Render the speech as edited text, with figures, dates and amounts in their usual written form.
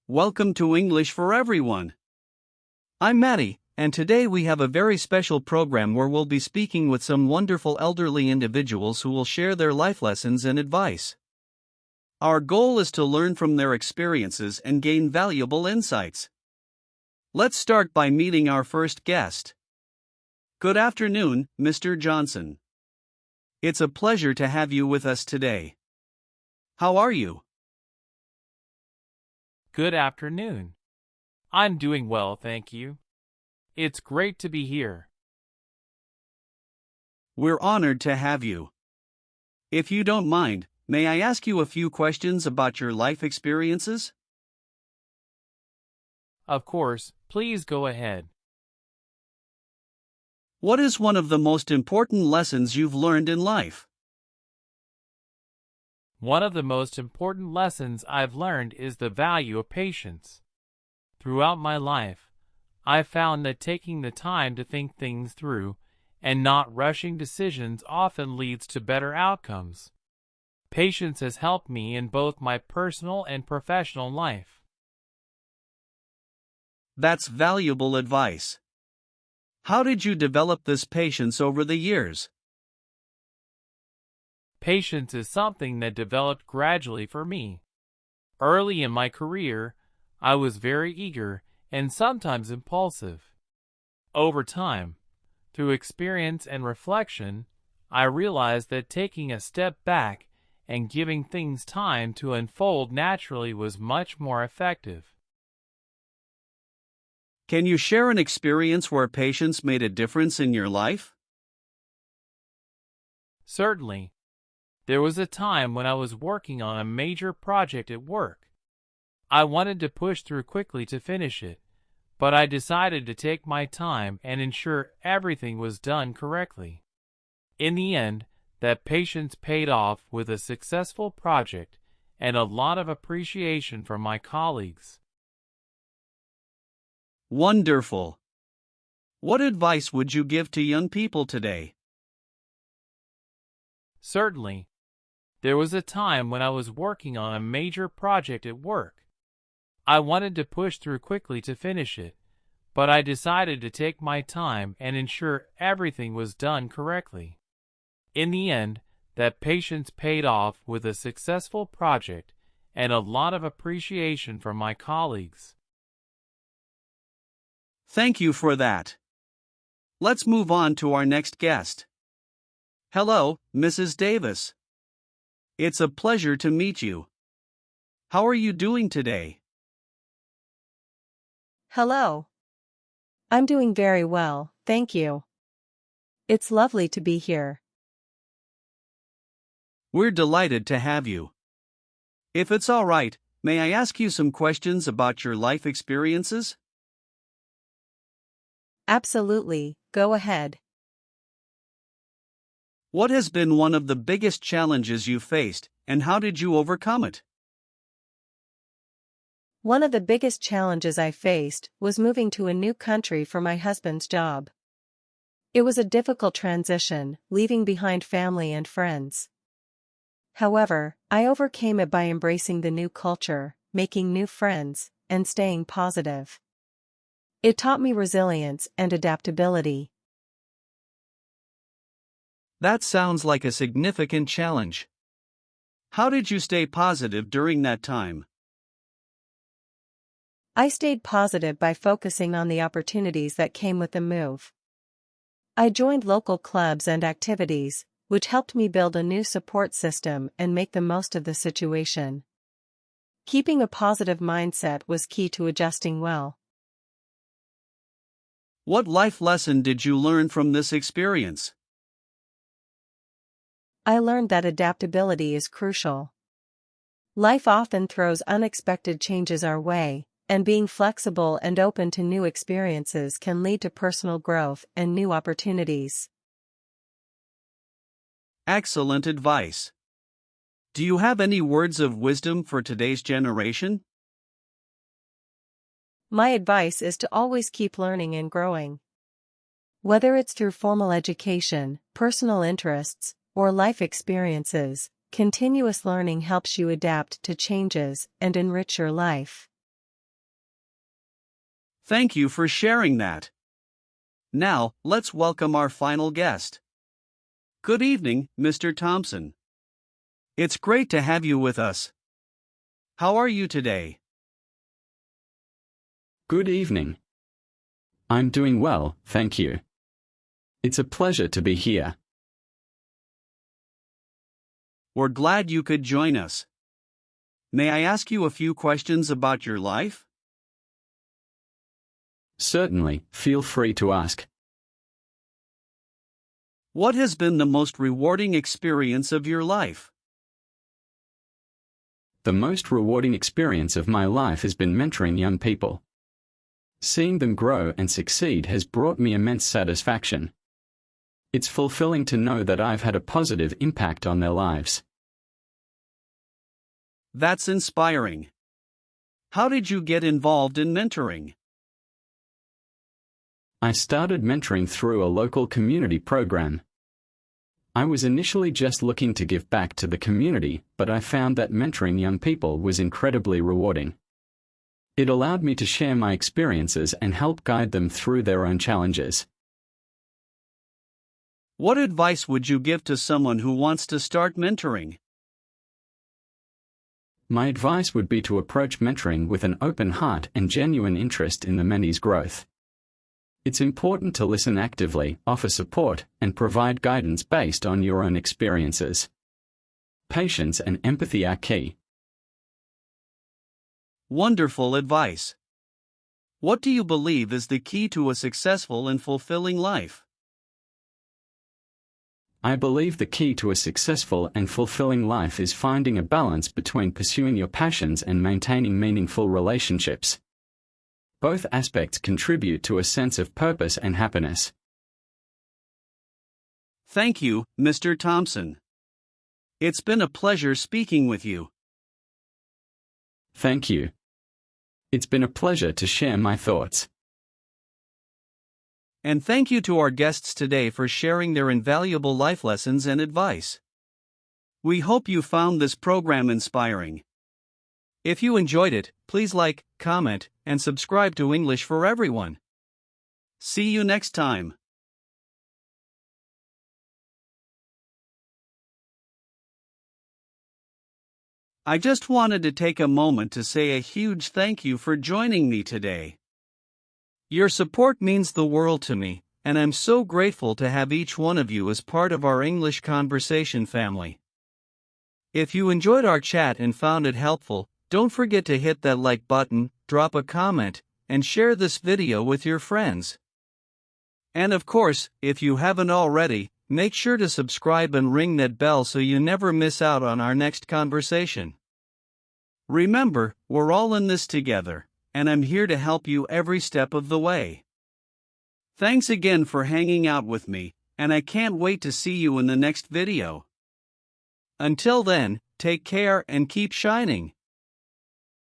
Welcome to English for Everyone. I'm Maddie, and today we have a very special program where we'll be speaking with some wonderful elderly individuals who will share their life lessons and advice. Our goal is to learn from their experiences and gain valuable insights. Let's start by meeting our first guest. Good afternoon, Mr. Johnson. It's a pleasure to have you with us today. How are you? Good afternoon. I'm doing well, thank you. It's great to be here. We're honored to have you. If you don't mind, may I ask you a few questions about your life experiences? Of course, please go ahead. What is one of the most important lessons you've learned in life? One of the most important lessons I've learned is the value of patience. Throughout my life, I've found that taking the time to think things through and not rushing decisions often leads to better outcomes. Patience has helped me in both my personal and professional life. That's valuable advice. How did you develop this patience over the years? Patience is something that developed gradually for me. Early in my career, I was very eager and sometimes impulsive. Over time, through experience and reflection, I realized that taking a step back and giving things time to unfold naturally was much more effective. Can you share an experience where patience made a difference in your life? Certainly. There was a time when I was working on a major project at work. I wanted to push through quickly to finish it, but I decided to take my time and ensure everything was done correctly. In the end, that patience paid off with a successful project and a lot of appreciation from my colleagues. Wonderful. What advice would you give to young people today? Certainly. There was a time when I was working on a major project at work. I wanted to push through quickly to finish it, but I decided to take my time and ensure everything was done correctly. In the end, that patience paid off with a successful project and a lot of appreciation from my colleagues. Thank you for that. Let's move on to our next guest. Hello, Mrs. Davis. It's a pleasure to meet you. How are you doing today? Hello. I'm doing very well, thank you. It's lovely to be here. We're delighted to have you. If it's all right, may I ask you some questions about your life experiences? Absolutely, go ahead. What has been one of the biggest challenges you faced, and how did you overcome it? One of the biggest challenges I faced was moving to a new country for my husband's job. It was a difficult transition, leaving behind family and friends. However, I overcame it by embracing the new culture, making new friends, and staying positive. It taught me resilience and adaptability. That sounds like a significant challenge. How did you stay positive during that time? I stayed positive by focusing on the opportunities that came with the move. I joined local clubs and activities, which helped me build a new support system and make the most of the situation. Keeping a positive mindset was key to adjusting well. What life lesson did you learn from this experience? I learned that adaptability is crucial. Life often throws unexpected changes our way, and being flexible and open to new experiences can lead to personal growth and new opportunities. Excellent advice. Do you have any words of wisdom for today's generation? My advice is to always keep learning and growing. Whether it's through formal education, personal interests, or life experiences, continuous learning helps you adapt to changes and enrich your life. Thank you for sharing that. Now, let's welcome our final guest. Good evening, Mr. Thompson. It's great to have you with us. How are you today? Good evening. I'm doing well, thank you. It's a pleasure to be here. We're glad you could join us. May I ask you a few questions about your life? Certainly, feel free to ask. What has been the most rewarding experience of your life? The most rewarding experience of my life has been mentoring young people. Seeing them grow and succeed has brought me immense satisfaction. It's fulfilling to know that I've had a positive impact on their lives. That's inspiring. How did you get involved in mentoring? I started mentoring through a local community program. I was initially just looking to give back to the community, but I found that mentoring young people was incredibly rewarding. It allowed me to share my experiences and help guide them through their own challenges. What advice would you give to someone who wants to start mentoring? My advice would be to approach mentoring with an open heart and genuine interest in the mentee's growth. It's important to listen actively, offer support, and provide guidance based on your own experiences. Patience and empathy are key. Wonderful advice. What do you believe is the key to a successful and fulfilling life? I believe the key to a successful and fulfilling life is finding a balance between pursuing your passions and maintaining meaningful relationships. Both aspects contribute to a sense of purpose and happiness. Thank you, Mr. Thompson. It's been a pleasure speaking with you. Thank you. It's been a pleasure to share my thoughts. And thank you to our guests today for sharing their invaluable life lessons and advice. We hope you found this program inspiring. If you enjoyed it, please like, comment, and subscribe to English for Everyone. See you next time. I just wanted to take a moment to say a huge thank you for joining me today. Your support means the world to me, and I'm so grateful to have each one of you as part of our English conversation family. If you enjoyed our chat and found it helpful, don't forget to hit that like button, drop a comment, and share this video with your friends. And of course, if you haven't already, make sure to subscribe and ring that bell so you never miss out on our next conversation. Remember, we're all in this together, and I'm here to help you every step of the way. Thanks again for hanging out with me, and I can't wait to see you in the next video. Until then, take care and keep shining.